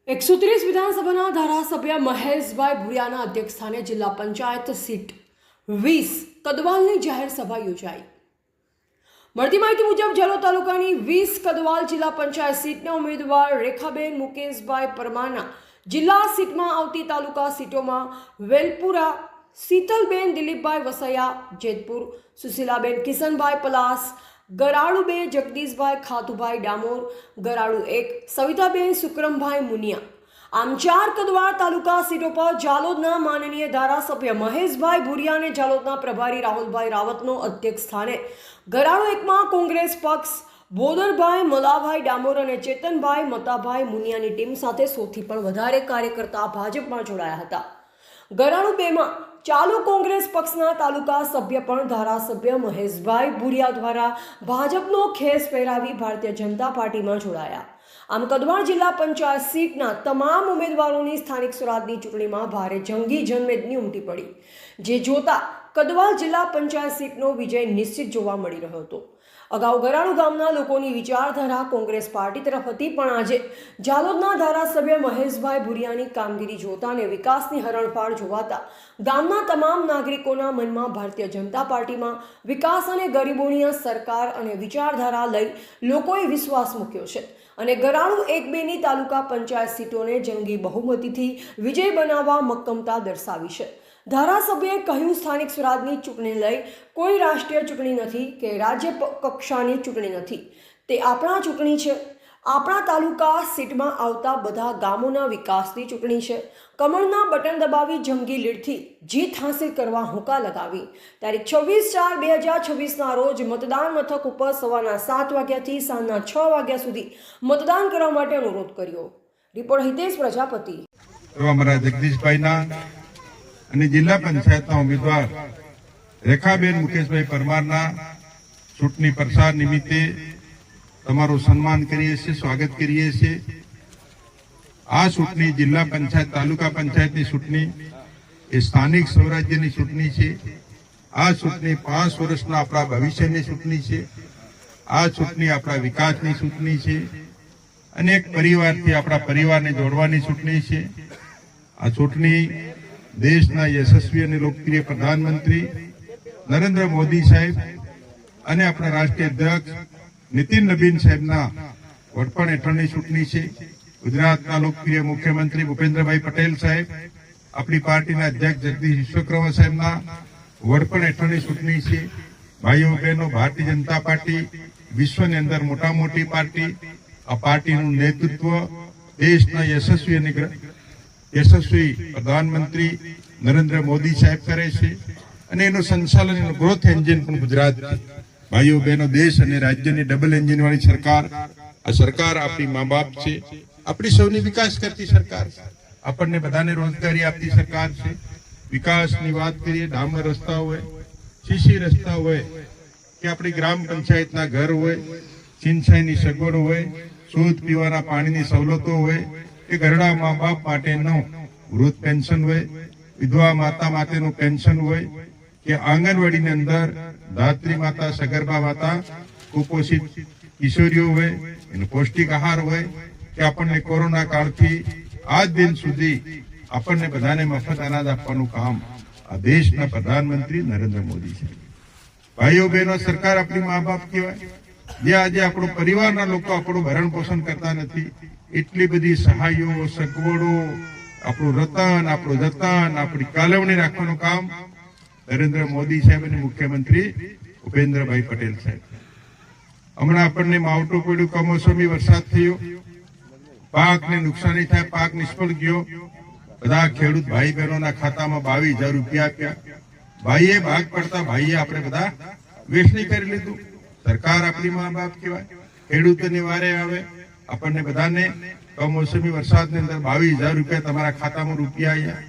130 વિધાનસભાના ધારાસભ્ય મહેશભાઈ ભુરિયાના અધ્યક્ષસ્થાને જિલ્લા પંચાયત સીટ 20 કદવાલની જાહેર સભા યોજાઈ। મળતી માહિતી મુજબ જાલોદ તાલુકાની 20 કદવાલ જિલ્લા પંચાયત સીટના ઉમેદવાર રેખાબેન મુકેશભાઈ પરમારના જિલ્લા સીટમાં આવતી તાલુકા સીટોમાં વેલપુરા શીતલબેન દિલીપભાઈ વસૈયા, જેતપુર સુશીલાબેન કિશનભાઈ પલાસ, ગરાડુ 2 જગદીશભાઈ ખાતુભાઈ ડામોર, ગરાડુ 1 સવિતાબેન સુક્રમભાઈ મુનિયા। આમ 4 કદવાલ તાલુકા સીટો પર જાલોદના માનનીય ધારાસભ્ય મહેશભાઈ ભુરિયાને જાલોદના પ્રભારી રાહુલભાઈ રાવતનો અધ્યક્ષ સ્થાને, ગરાડુ 1માં કોંગ્રેસ પક્ષ બોદરભાઈ મલાભાઈ ડામોર અને ચેતનભાઈ મતાભાઈ મુનિયાની ટીમ સાથે 100 થી પણ વધારે કાર્યકર્તા ભાજપમાં જોડાયા હતા। ગરાડુ 2માં ચાલુ કોંગ્રેસ પક્ષના તાલુકા સભ્ય પણ ધારાસભ્ય મહેશભાઈ ભુરિયા દ્વારા ભાજપનો ખેસ પહેરાવી ભારતીય જનતા પાર્ટીમાં જોડાયા। આમ કદવાલ જિલ્લા પંચાયત સીટના તમામ ઉમેદવારોની સ્થાનિક સ્વરાજની ચૂંટણીમાં ભારે જંગી જનમેદની ઉમટી પડી, જે જોતા કદવાલ જિલ્લા પંચાયત સીટનો વિજય નિશ્ચિત જોવા મળી રહ્યો હતો। અગાઉ ગરાડુ ગામના લોકોની વિચારધારા કોંગ્રેસ પાર્ટી તરફ હતી, પણ આજે જાલોદના ધારાસભ્ય મહેશભાઈ ભુરિયાની કામગીરી જોતા અને વિકાસની હરણફાળ જોવાતા ગામના તમામ નાગરિકોના મનમાં ભારતીય જનતા પાર્ટીમાં વિકાસ અને ગરીબોની સરકાર અને વિચારધારા લઈ લોકોએ વિશ્વાસ મૂક્યો છે અને ગરાડુ 1-2ની તાલુકા પંચાયત સીટોને જંગી બહુમતીથી વિજય બનાવવા મક્કમતા દર્શાવી છે। ધારાસભ્યએ કહ્યું, સ્થાનિક સ્વરાજની ચૂંટણી લઈ કોઈ રાષ્ટ્રીય ચૂંટણી નથી કે રાજ્ય કક્ષાની ચૂંટણી નથી, તે આપણા ચૂંટણી છે। આપણા તાલુકા સીટમાં આવતા બધા ગામોના વિકાસની ચૂંટણી છે। કમળના બટન દબાવી જંગી લીડથી જીત હાંસિલ કરવા હુંકા લગાવી તારીખ 26/4/2026ના રોજ મતદાન મથક ઉપર સવારના 7 વાગ્યાથી સાંજના 6 વાગ્યા સુધી મતદાન કરવા માટે અનુરોધ કર્યો। રિપોર્ટ હિતેશ પ્રજાપતિ। અમારા જગદીશભાઈના અને જિલ્લા પંચાયતના ઉમેદવાર રેખાબેન મુકેશભાઈ પરમારના ચૂંટણી પ્રચાર નિમિત્તે તમારું સન્માન કરીએ છીએ, સ્વાગત કરીએ છીએ। આ ચૂંટણી જિલ્લા પંચાયત તાલુકા પંચાયતની ચૂંટણી એ સ્થાનિક સ્વરાજ્યની ચૂંટણી છે। આ ચૂંટણી 5 વર્ષના આપણા ભવિષ્યની ચૂંટણી છે। આ ચૂંટણી આપણા વિકાસની ચૂંટણી છે। અનેક પરિવારથી આપણા પરિવારને જોડવાની ચૂંટણી છે। આ ચૂંટણી દેશના યશસ્વી અને લોકપ્રિય પ્રધાનમંત્રી નરેન્દ્ર મોદી સાહેબ અને આપણા રાષ્ટ્રીય અધ્યક્ષ નીતિન નબીન સાહેબના વડપણ હેઠળની ચૂંટણી છે। ગુજરાતના લોકપ્રિય મુખ્યમંત્રી ભૂપેન્દ્રભાઈ પટેલ સાહેબ, આપણી પાર્ટીના અધ્યક્ષ જગદીશ વિશ્વકર્મા સાહેબના વડપણ હેઠળની ચૂંટણી છે। ભાઈઓ બહેનો, ભારતીય જનતા પાર્ટી વિશ્વની અંદર મોટા મોટી પાર્ટી, આ પાર્ટીનું નેતૃત્વ દેશના યશસ્વી પ્રધાનમંત્રી નરેન્દ્ર મોદી સાહેબ કરે છે અને એનું સંચાલન, એનું ગ્રોથ એન્જિન પણ ગુજરાત છે। ભાઈઓ બહેનો, દેશ અને રાજ્યની ડબલ એન્જિન વાળી સરકાર આ સરકાર આપણી મા બાપ છે, આપણી સૌની વિકાસ કરતી સરકાર છે, આપણને બધાને રોજગારી આપતી સરકાર છે। વિકાસની વાત કરીએ, ડામર રસ્તા હોય, સીસી રસ્તા હોય કે આપણી ગ્રામ પંચાયતના ઘર હોય, સિંચાઈની સગવડ હોય, શુદ્ધ પીવાના પાણીની સવલતો હોય કે ઘરડા મા બાપ માટેનું વૃદ્ધ પેન્શન હોય, વિધવા માતા માટેનું પેન્શન હોય કે આંગણવાડીની અંદર ધાત્રી માતા, સગર્ભા માતા, કુપોષિત કિશોરીઓ હોય, એનો પૌષ્ટિક આહાર હોય કે આપણને કોરોના કાળથી આજ દિન સુધી આપણને બધાને મફત અનાજ આપવાનું કામ આ દેશના પ્રધાનમંત્રી નરેન્દ્ર મોદી છે। ભાઈઓ બહેનો, સરકાર આપણી મા બાપ કહેવાય, જે આજે આપણો પરિવારના લોકો આપણું ભરણ પોષણ કરતા નથી, એટલી બધી સહાયો, સગવડો, આપણું રતન, આપણું જતન, આપણી કાલવણી રાખવાનું કામ નરેન્દ્ર મોદી સાહેબ અને મુખ્યમંત્રી ભૂપેન્દ્રભાઈ પટેલ સાહેબ। હમણાં આપણને માવઠું પડ્યું, કમોસમી વરસાદ થયો, પાકને નુકસાની થાય, પાક નિષ્ફળ ગયો, બધા ખેડૂત ભાઈ બહેનોના ખાતામાં 22,000 રૂપિયા આપ્યા। ભાઈએ ભાગ પડતા ભાઈએ આપણે બધા વેચણી કરી લીધું। સરકાર આપણી મા બાપ કહેવાય, ખેડૂતોની વારે આવે, આપણને બધાને કમોસમી વરસાદની અંદર 22,000 રૂપિયા તમારા ખાતામાં રૂપિયા આવ્યા।